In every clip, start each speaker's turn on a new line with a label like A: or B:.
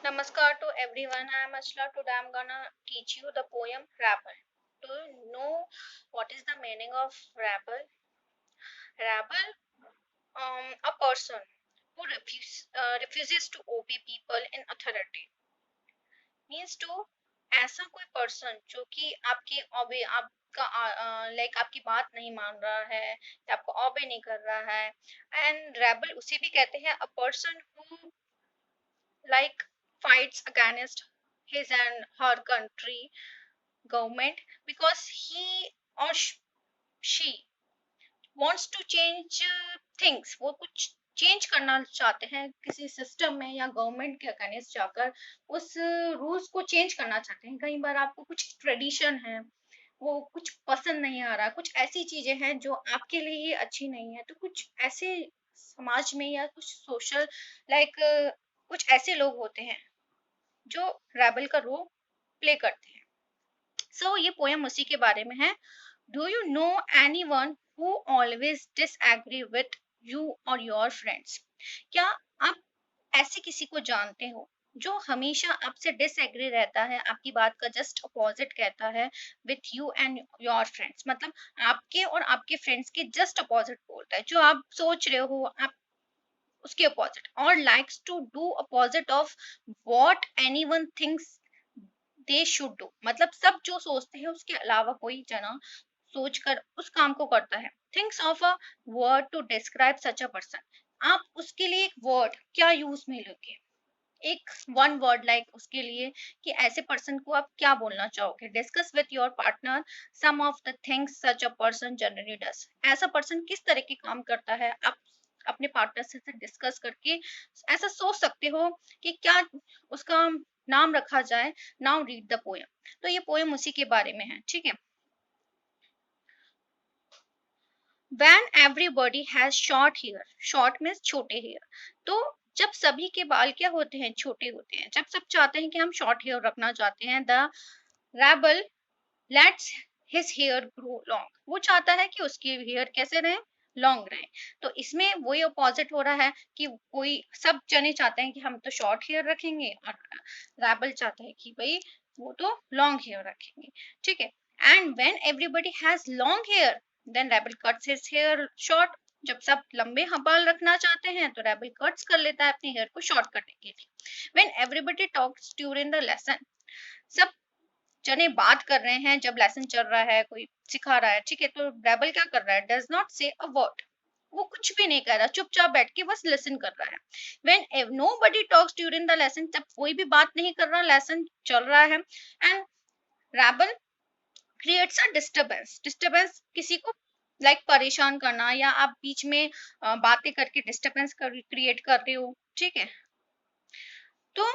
A: Namaskar to everyone. I am Ashla. Today I am gonna teach you the poem Rabble. Do you know what is the meaning of rabble? Rabble, a person who refuses to obey people in authority. Means to ऐसा कोई person जो कि आपकी ओबे आपका like आपकी बात नहीं मान रहा है या आपको ओबे नहीं कर रहा है एंड रेबल उसे भी कहते हैं a person who like fights against his and her country government because he or she wants to change things वो कुछ चेंज करना चाहते हैं किसी सिस्टम में या गवर्नमेंट के अगेंस्ट जाकर उस रूल्स को चेंज करना चाहते हैं कई बार आपको कुछ ट्रेडिशन है वो कुछ पसंद नहीं आ रहा कुछ ऐसी चीजें हैं जो आपके लिए अच्छी नहीं है तो कुछ ऐसे समाज में या कुछ सोशल लाइक कुछ ऐसे लोग होते हैं जो रेबल का रोल प्ले करते हैं सो ये पोएम उसी के बारे में है do you know any one who always disagree with you और योर फ्रेंड्स क्या आप ऐसे किसी को जानते हो जो हमेशा आपसे डिसएग्री रहता है आपकी बात का जस्ट अपोजिट कहता है with you and your friends मतलब आपके और आपके फ्रेंड्स के जस्ट अपोजिट बोलता है जो आप सोच रहे हो आप उसके अपोजिट और likes to do opposite of what anyone thinks they should do मतलब सब जो सोचते हैं उसके अलावा कोई जना सोचकर उस काम को करता है thinks of a word to describe such a person आप उसके लिए एक वर्ड क्या यूज में लोगे एक वन वर्ड लाइक उसके लिए कि ऐसे पर्सन को आप क्या बोलना चाहोगे discuss with your partner some of the things such a person generally does ऐसा पर्सन किस तरह के काम करता है आप अपने पार्टनर से डिस्कस करके ऐसा सोच सकते हो कि क्या उसका नाम रखा जाए नाउ रीड द पोएम तो ये पोएम उसी के बारे में है ठीक है When everybody has short hair, short means छोटे hair. तो जब सभी के बाल क्या होते हैं छोटे होते हैं जब सब चाहते हैं कि हम शॉर्ट हेयर रखना चाहते हैं the rebel lets his hair grow long वो चाहता है कि उसकी हेयर कैसे रहे लॉन्ग रहे तो इसमें वही अपोजिट हो रहा है कि कोई सब जने चाहते हैं कि हम तो शॉर्ट हेयर रखेंगे और रेबल चाहता है कि भाई वो तो लॉन्ग हेयर रखेंगे ठीक है and when everybody has long hair then rebel cuts his hair short जब सब लंबे बाल रखना चाहते हैं तो रेबल कट्स कर लेता है अपने हेयर को शॉर्ट करने के लिए when everybody talks during the lesson सब जने बात कर रहे हैं जब लेसन चल रहा है कोई सिखा रहा है ठीक है तो रेबल क्या कर रहा है डज नॉट से अ वर्ड वो कुछ भी नहीं कर रहा चुपचाप बैठ के बस लिसन कर रहा है when nobody talks during the lesson जब कोई भी बात नहीं कर रहा लेसन चल रहा है and rebel creates a disturbance disturbance किसी को लाइक परेशान करना या आप बीच में बातें करके डिस्टरबेंस क्रिएट कर रहे हो ठीक है तो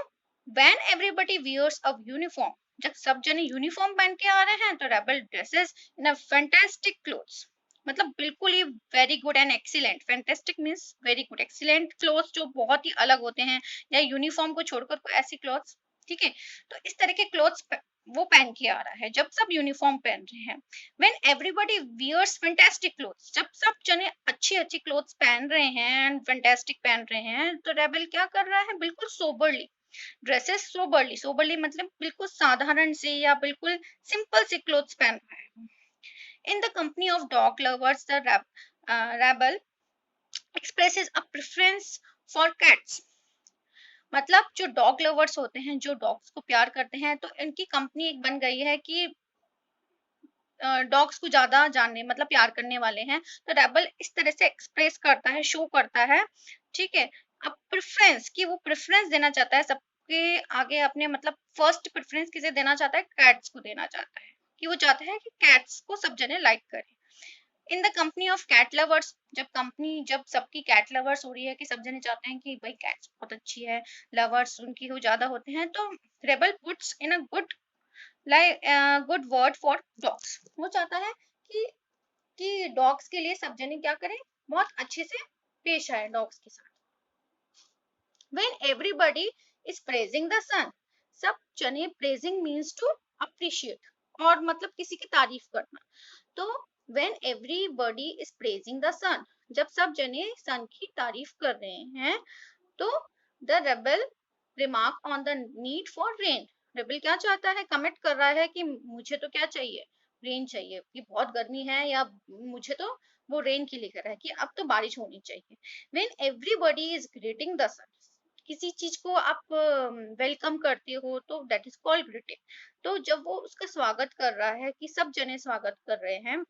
A: when everybody wears a uniform जब सब जने यूनिफॉर्म पहन के आ रहे हैं तो rebel dresses in a fantastic clothes मतलब बिल्कुल ही very good and excellent fantastic means very good excellent clothes जो बहुत ही अलग होते हैं या यूनिफॉर्म को छोड़कर कोई ऐसी क्लोथ्स ठीक है तो इस तरह के क्लोथ्स वो पहन के आ रहा है जब सब यूनिफॉर्म पहन रहे हैं when everybody wears fantastic clothes जब सब जने अच्छी अच्छी क्लोथ्स पहन रहे हैं एंड फैंटास्टिक पहन रहे हैं तो रेबल क्या कर रहा है बिल्कुल सोबरली ड्रेसेस सोबरली सोबरली मतलब बिल्कुल साधारण से या बिल्कुल सिंपल से क्लोथ्स पहन रहा है इन the company of dog lovers the rebel expresses a preference for cats मतलब जो डॉग लवर्स होते हैं जो डॉग्स को प्यार करते हैं तो इनकी कंपनी एक बन गई है कि डॉग्स को ज्यादा जानने मतलब प्यार करने वाले हैं तो रेबल इस तरह से एक्सप्रेस करता है शो करता है ठीक है अब प्रेफरेंस कि वो प्रेफरेंस देना चाहता है सबके आगे अपने मतलब फर्स्ट प्रेफरेंस किसे देना चाहता है कैट्स को देना चाहता है कि वो चाहता है कि कैट्स को सब जने लाइक करें in the company of cat lovers जब सबकी कैट लवर्स हो रही है कि सब जने चाहते हैं कि भाई कैट्स बहुत अच्छी है लवर्स उनकी हो ज्यादा होते हैं तो rebel puts in a good word for dogs वो चाहता है कि डॉग्स के लिए सब जने क्या करें बहुत अच्छे से पेश आए डॉग्स के साथ when everybody is praising the sun सब जने praising means to appreciate और मतलब किसी की तारीफ करना तो when everybody is praising the sun जब सब जने सन की तारीफ कर रहे हैं तो the remark on the need for rain. Rebel क्या चाहता है, कमेंट कर रहा है कि मुझे तो क्या चाहिए, रेन चाहिए, कि बहुत गर्मी है, या मुझे तो वो रेन के लिए कर रहा है कि अब तो बारिश होनी चाहिए। When everybody is greeting the sun, किसी चीज को आप वेलकम करते हो तो दैट इज कॉल्ड ग्रीटिंग। तो जब वो उसका स्वागत कर रहा है, कि सब जने स्वागत कर रहे हैं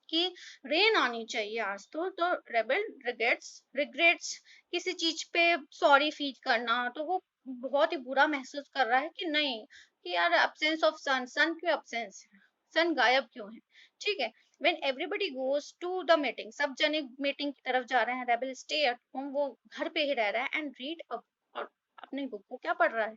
A: कि रेन आनी चाहिए आज तो रेबल रिग्रेट्स किसी चीज पे सॉरी फील करना, तो वो बहुत ही बुरा महसूस कर रहा है कि नहीं, कि यार एब्सेंस ऑफ सन, सन क्यों एब्सेंस है, सन गायब क्यों है। ठीक है, when everybody goes to the meeting, सब जने मीटिंग की तरफ जा रहे हैं, रेबल स्टे एट होम, वो घर पे ही रह रहा है, एंड रीड और अपने बुक को क्या पढ़ रहा है।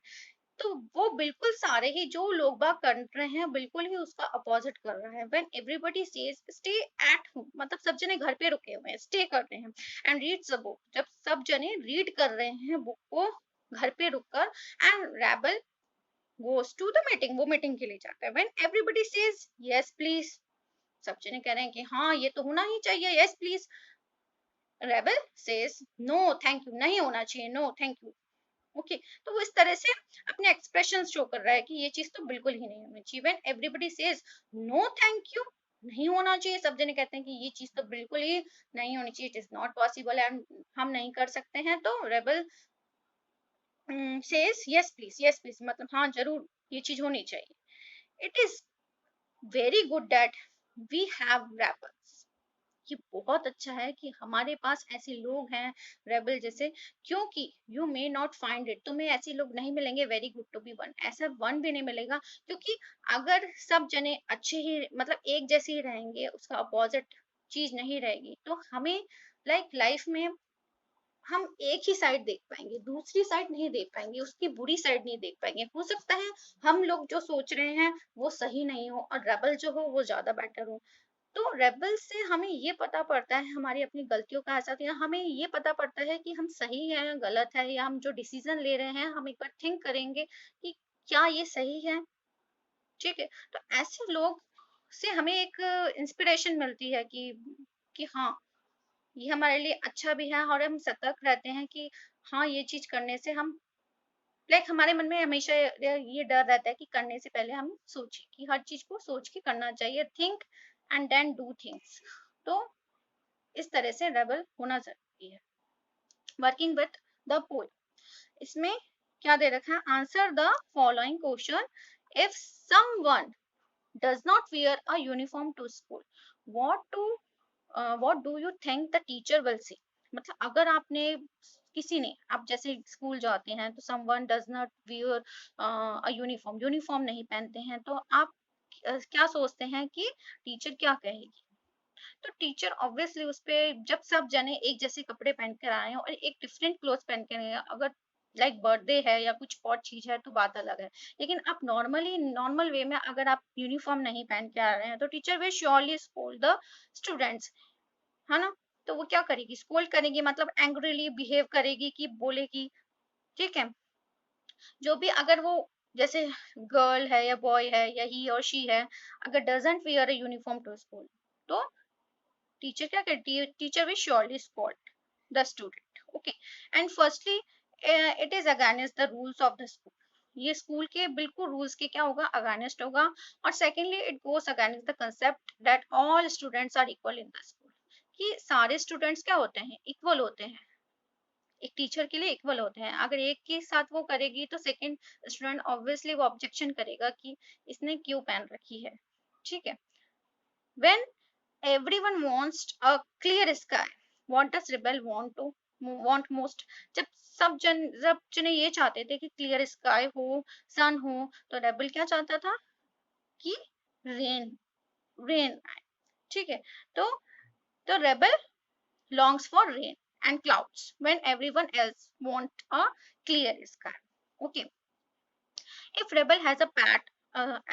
A: तो वो बिल्कुल सारे ही जो लोग बाग कर रहे हैं, बिल्कुल ही उसका अपोजिट कर रहा है। When everybody says stay at home, मतलब सब जने घर पे रुके हुए हैं, स्टे कर रहे हैं, एंड रीड्स अ बुक, जब सब जने रीड कर रहे हैं बुक को घर पे रुककर, and rebel goes to the meeting, वो मीटिंग के लिए जाता है। When everybody says yes please, सब जने कह रहे हैं कि हाँ ये तो होना ही चाहिए, yes please. Rebel says no thank you, नहीं होना चाहिए, नो थैंक यू। ओके, तो वो इस तरह से अपने एक्सप्रेशन शो कर रहा है कि ये चीज तो बिल्कुल ही नहीं होनी चाहिए। When everybody says no thank you, नहीं होना चाहिए, सब जने कहते हैं कि ये चीज तो बिल्कुल ही नहीं होनी चाहिए, it is not possible, and हम नहीं कर सकते हैं, तो रेबल सेज यस प्लीज, मतलब हाँ जरूर ये चीज होनी चाहिए। It is very good that we have rebels, ये बहुत अच्छा है कि हमारे पास ऐसे लोग हैं रेबल जैसे, क्योंकि you may not find it, तुम्हें ऐसे लोग नहीं मिलेंगे very good to be one, ऐसा वन भी नहीं मिलेगा। क्योंकि अगर सब जने अच्छे ही मतलब एक जैसे ही रहेंगे, उसका अपोजिट चीज नहीं रहेगी, तो हमें लाइफ में हम एक ही साइड देख पाएंगे, दूसरी साइड नहीं देख पाएंगे, उसकी बुरी साइड नहीं देख पाएंगे। हो सकता है हम लोग जो सोच रहे हैं वो सही नहीं हो, और रेबल जो हो वो ज्यादा बेटर हो। तो रेबल से हमें ये पता पड़ता है हमारी अपनी गलतियों का एहसास, या हमें ये पता पड़ता है कि हम सही है गलत है, या हम जो डिसीजन ले रहे हैं हम एक बार थिंक करेंगे कि क्या ये सही है। ठीक है, तो ऐसे लोग से हमें एक इंस्पिरेशन मिलती है कि हाँ ये हमारे लिए अच्छा भी है, और हम सतर्क रहते हैं कि हाँ ये चीज करने से हम हमारे मन में हमेशा ये डर रहता है कि करने से पहले हम सोचें, कि हर चीज को सोच के करना चाहिए, think and then do things. तो इस तरह से रेबल होना जरूरी है। वर्किंग विथ द पोल, इसमें क्या दे रखा है, answer the following question. If someone does not wear a uniform to school, what to what do you think the teacher will say. मतलब अगर आपने किसी ने, आप जैसे स्कूल जाते हैं तो someone does not wear a uniform, uniform नहीं पहनते हैं, तो आप क्या सोचते हैं कि टीचर क्या कहेगी। तो टीचर ऑब्वियसली उस पे, जब सब जने एक जैसे कपड़े पहन कर आए हैं और एक डिफरेंट क्लोथ पहन कर आए हैं, अगर बर्थडे है या कुछ और चीज है तो बात अलग है। लेकिन आप नॉर्मली नॉर्मल वे में अगर आप यूनिफॉर्म नहीं पहन के आ रहे हैं, तो teacher will surely scold the students, है ना। तो वो क्या करेगी, स्कोल्ड करेगी, मतलब एंग्रीली बिहेव करेगी, कि बोलेगी। ठीक है, जो भी अगर वो जैसे गर्ल है या बॉय है या ही और शी है, अगर doesn't wear a uniform to school, तो टीचर क्या करती है, teacher will surely scold the student. Okay, and firstly it is against the rules of the school, ये स्कूल के बिल्कुल रूल्स के क्या होगा, अगेंस्ट होगा। और secondly it goes against the concept that all students are equal in the school, कि सारे स्टूडेंट्स क्या होते हैं, इक्वल होते हैं, एक टीचर के लिए इक्वल होते हैं। अगर एक के साथ वो करेगी तो सेकंड स्टूडेंट ऑब्वियसली वो ऑब्जेक्शन करेगा कि इसने क्यों पहन रखी है। ठीक है, when everyone wants a clear sky, what does rebel want most। जब जब जने ये चाहते थे कि क्लियर स्काई हो, सन हो, तो रेबल क्या चाहता था कि रेन रेन आए। ठीक है, तो rebel longs for rain and clouds when everyone else want a clear sky। Okay, if rebel has a pet,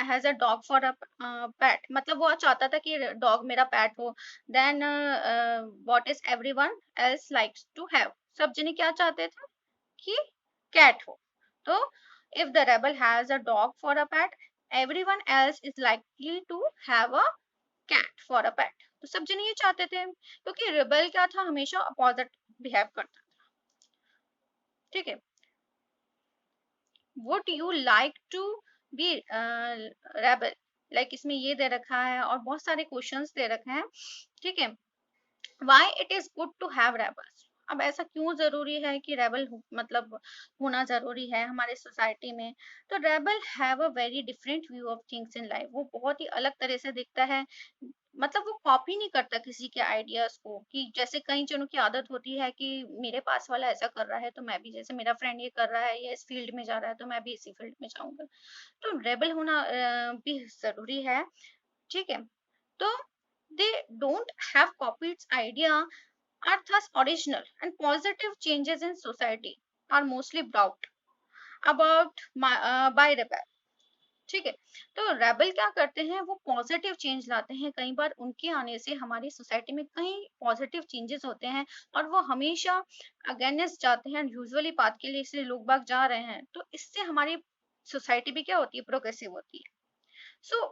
A: has a dog for a pet, मतलब वो चाहता था कि डॉग मेरा पैट हो, then what is everyone else likes to have, सब जने क्या चाहते थे कि कैट हो। तो if the rebel has a dog for a pet, everyone else is likely to have a cat for a pet। तो सब जने ये चाहते थे, क्योंकि रेबल क्या था, हमेशा अपोजिट बिहेव करता था। ठीक है, would you like to be rebel, like इसमें ये दे रखा है और बहुत सारे क्वेश्चंस दे रखे हैं, ठीक है। Why it is good to have rebels, अब ऐसा क्यों जरूरी है कि रेबल मतलब होना जरूरी है हमारे सोसाइटी में। तो rebel have a very different view of things in life, वो बहुत ही अलग तरह से दिखता है, मतलब वो कॉपी नहीं करता किसी के आइडियाज को, कि जैसे कई जनों की आदत होती है कि मेरे पास वाला ऐसा कर रहा है तो मैं भी, जैसे मेरा फ्रेंड ये कर रहा है या इस फील्ड में जा रहा है तो मैं भी इसी फील्ड में जाऊंगा। तो रेबल होना भी जरूरी है, ठीक है। तो they don't have copied idea are thus original, and positive changes in society are mostly brought by rebel, ठीक है। तो रेबल क्या करते हैं, वो पॉजिटिव चेंज लाते हैं, कई बार उनके आने से हमारी सोसाइटी में कई पॉजिटिव चेंजेस होते हैं, और वो हमेशा अगेंस्ट जाते हैं, यूजुअली बात के लिए इसलिए लोग बाग जा रहे हैं, तो इससे हमारी सोसाइटी भी क्या होती है, प्रोग्रेसिव होती है। So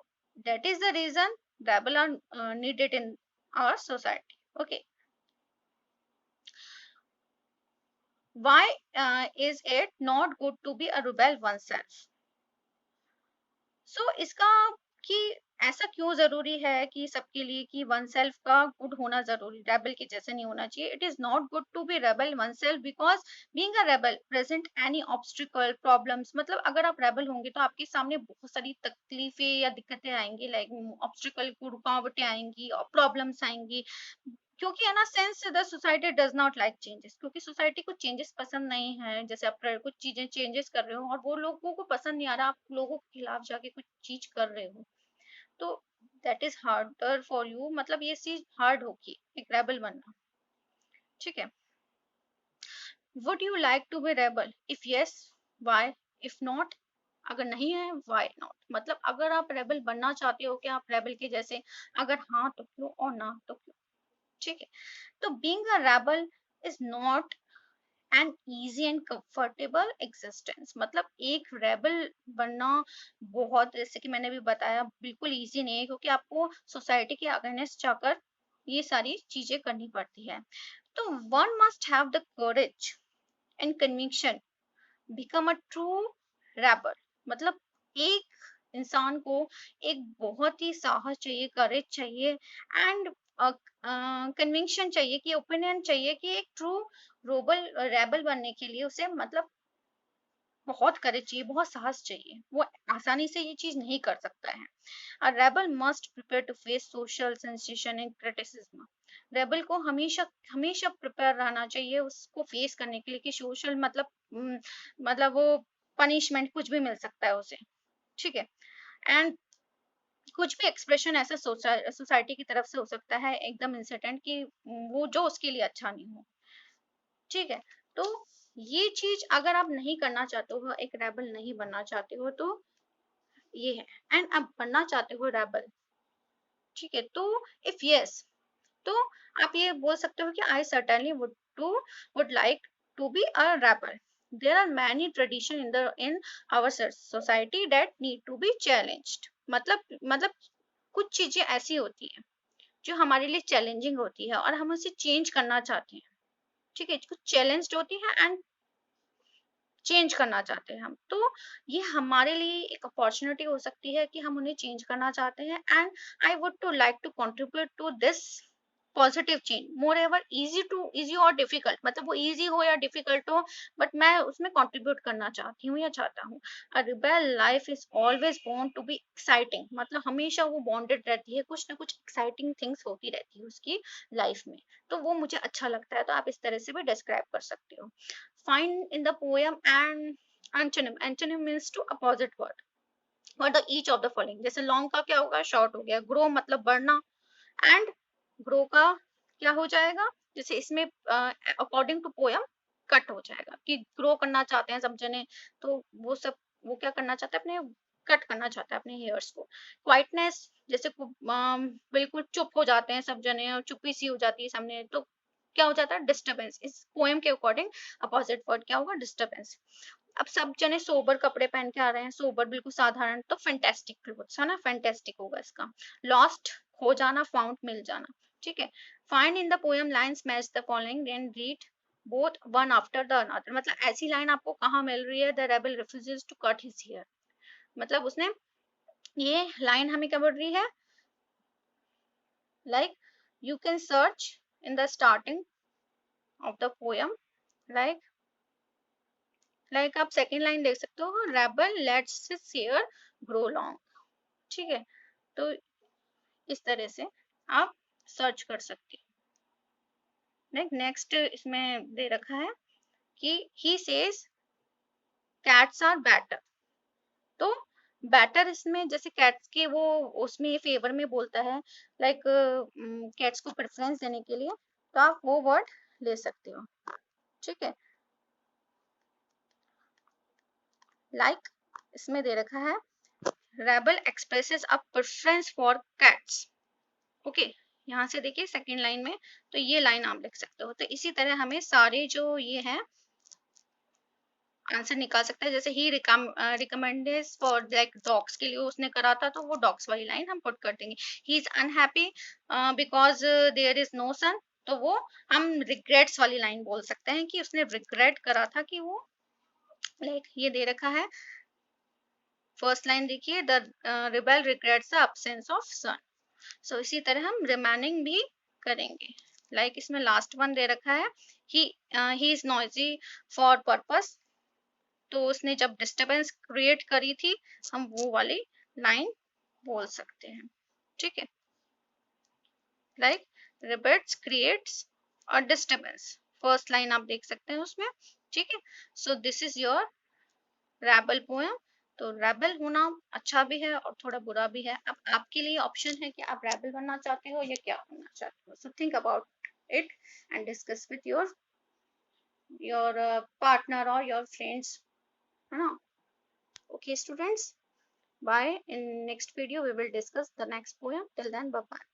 A: that is the reason rebel are needed in our society. Okay. Why is it not good to be a rebel oneself? So इसका कि ऐसा क्यों जरूरी है कि सबके लिए कि वन सेल्फ का गुड होना जरूरी, रेबल के जैसे नहीं होना चाहिए। It is not good to be rebel oneself because being a rebel present any obstacle problems, मतलब अगर आप रेबल होंगे तो आपके सामने बहुत सारी तकलीफें या दिक्कतें आएंगी, लाइक ऑब्स्टिकल को रुकावटें आएंगी और प्रॉब्लम्स आएंगी, क्योंकि है ना, sense the society does not like changes, क्योंकि सोसाइटी को चेंजेस पसंद नहीं है, जैसे आप कुछ चीजें चेंजेस कर रहे हो और वो लोगों को पसंद नहीं आ रहा, आप लोगों के खिलाफ जाके कुछ चीज कर रहे हो, तो that is harder for you, मतलब ये चीज हार्ड होगी एक रेबल बनना, ठीक है। Would you like to be rebel, if yes why, if not अगर नहीं है व्हाई नॉट, मतलब अगर आप रेबल बनना चाहते हो कि आप रेबल के जैसे, अगर हाँ तो क्यों और ना तो क्यों, ठीक है। तो being a rebel is not an easy and comfortable existence, मतलब एक रेबल बनना बहुत, जैसे कि मैंने भी बताया, बिल्कुल इजी नहीं है, क्योंकि आपको सोसाइटी के अगेंस्ट जाकर ये सारी चीजें करनी पड़ती है। तो one must have the courage and conviction become a true rebel, मतलब एक इंसान को एक बहुत ही साहस चाहिए, करेज चाहिए, एंड कन्विक्शन चाहिए, कि ओपिनियन चाहिए, कि एक ट्रू रोबल रेबल बनने के लिए उसे मतलब बहुत करेज चाहिए, बहुत साहस चाहिए, वो आसानी से ये चीज नहीं कर सकता है। A rebel must prepare to face social sensation and criticism. Rebel को हमेशा हमेशा प्रिपेयर रहना चाहिए उसको फेस करने के लिए, कि सोशल मतलब वो पनिशमेंट कुछ भी मिल सकता है उसे, ठीक है। एंड कुछ भी एक्सप्रेशन ऐसा सोसाइटी की तरफ से हो सकता है एकदम इंसिडेंट, कि वो जो उसके लिए अच्छा नहीं हो, ठीक है। तो ये चीज अगर आप नहीं करना चाहते हो, एक रेबल नहीं बनना चाहते हो, तो ये है। एंड आप बनना चाहते हो रेबल, ठीक है, तो इफ यस, तो आप ये बोल सकते हो कि I certainly would like to be a rapper. There are many tradition in our society that need to be challenged, मतलब कुछ चीजें ऐसी होती हैं जो हमारे लिए चैलेंजिंग होती है और हम उसे चेंज करना चाहते हैं, ठीक है, कुछ चैलेंज्ड होती है एंड चेंज करना चाहते हैं हम, तो ये हमारे लिए एक अपॉर्चुनिटी हो सकती है कि हम उन्हें चेंज करना चाहते हैं, and I would to like to contribute to this positive change, more ever easy और डिफिकल्ट, मतलब वो इजी हो या डिफिकल्ट हो, बट मैं उसमें कंट्रीब्यूट करना चाहती हूँ या चाहता हूँ। A rebel life is always born to be exciting, मतलब हमेशा वो बॉन्डेड रहती है, कुछ ना कुछ एक्साइटिंग थिंग्स होती रहती है उसकी लाइफ में, तो वो मुझे अच्छा लगता है, तो आप इस तरह से भी डिस्क्राइब कर सकते हो। Find in the poem an antonym. Antonym means to opposite word for the each of the following. जैसे long का क्या होगा, short हो गया, grow मतलब बढ़ना, and grow का क्या हो जाएगा, जैसे इसमें according to poem कट हो जाएगा, कि ग्रो करना चाहते हैं सब जने, तो वो सब वो क्या करना चाहते हैं, अपने कट करना चाहता है अपने हेयर्स को। क्वाइटनेस, जैसे बिल्कुल चुप हो जाते हैं सब जने और चुप्पी सी हो जाती है सामने, तो क्या हो जाता है, डिस्टर्बेंस। इस पोएम के अकॉर्डिंग अपोजिट वर्ड क्या होगा, डिस्टर्बेंस। अब सब जने सोबर कपड़े पहन के आ रहे हैं, सोबर बिल्कुल साधारण, तो फैंटास्टिक क्लोथ्स है ना, फैंटास्टिक होगा इसका। लॉस्ट खो जाना, फाउंड मिल जाना, ठीक है। Find in the poem lines match the following and read both one after the another. मतलब ऐसी लाइन आपको कहाँ मिल रही है? The rebel refuses to cut his hair. मतलब उसने ये लाइन हमें क्या बोल रही है? Like you can search in the starting of the poem, like आप सेकेंड लाइन देख सकते हो, rebel lets his hair grow long. ठीक है, तो इस तरह से आप सर्च कर सकते हैं. नेक्स्ट इसमें दे रखा है कि he says cats are better. तो बेटर इसमें जैसे कैट्स के वो उसमें फेवर में बोलता है, लाइक कैट्स को प्रेफरेंस देने के लिए, तो आप वो वर्ड ले सकते हो. ठीक है, लाइक इसमें दे रखा है rebel expresses a preference for cats. Okay, यहाँ से देखिए सेकेंड लाइन में, तो ये लाइन आप लिख सकते हो. तो इसी तरह हमें सारे जो ये हैं आंसर निकाल सकते हैं. जैसे ही रिकमेंडेड फॉर लाइक डॉग्स के लिए उसने करा था, तो वो डॉग्स वाली लाइन हम पुट कर देंगे. He is unhappy because there is no sun, तो वो हम रिग्रेट्स वाली लाइन बोल सकते हैं कि उसने रिग्रेट करा था कि वो लाइक ये दे रखा है. फर्स्ट लाइन देखिए, the rebel regrets the absence of sun. So इसी तरह हम रिमेनिंग भी करेंगे. लाइक इसमें लास्ट वन दे रखा है, he is noisy for purpose. तो उसने जब डिस्टरबेंस क्रिएट करी थी, हम वो वाली लाइन बोल सकते हैं. ठीक है, लाइक रिबेट्स क्रिएट्स और डिस्टरबेंस, फर्स्ट लाइन आप देख सकते हैं उसमें. ठीक है, so this is your rebel poem. तो रेबल होना अच्छा भी है और थोड़ा बुरा भी है. अब आपके लिए ऑप्शन है कि आप रेबल बनना चाहते हो या क्या होना चाहते हो. So think about it and discuss with your partner और योर फ्रेंड्स, है ना. Okay students, bye. In next video we will discuss the next poem. Till then, bye bye.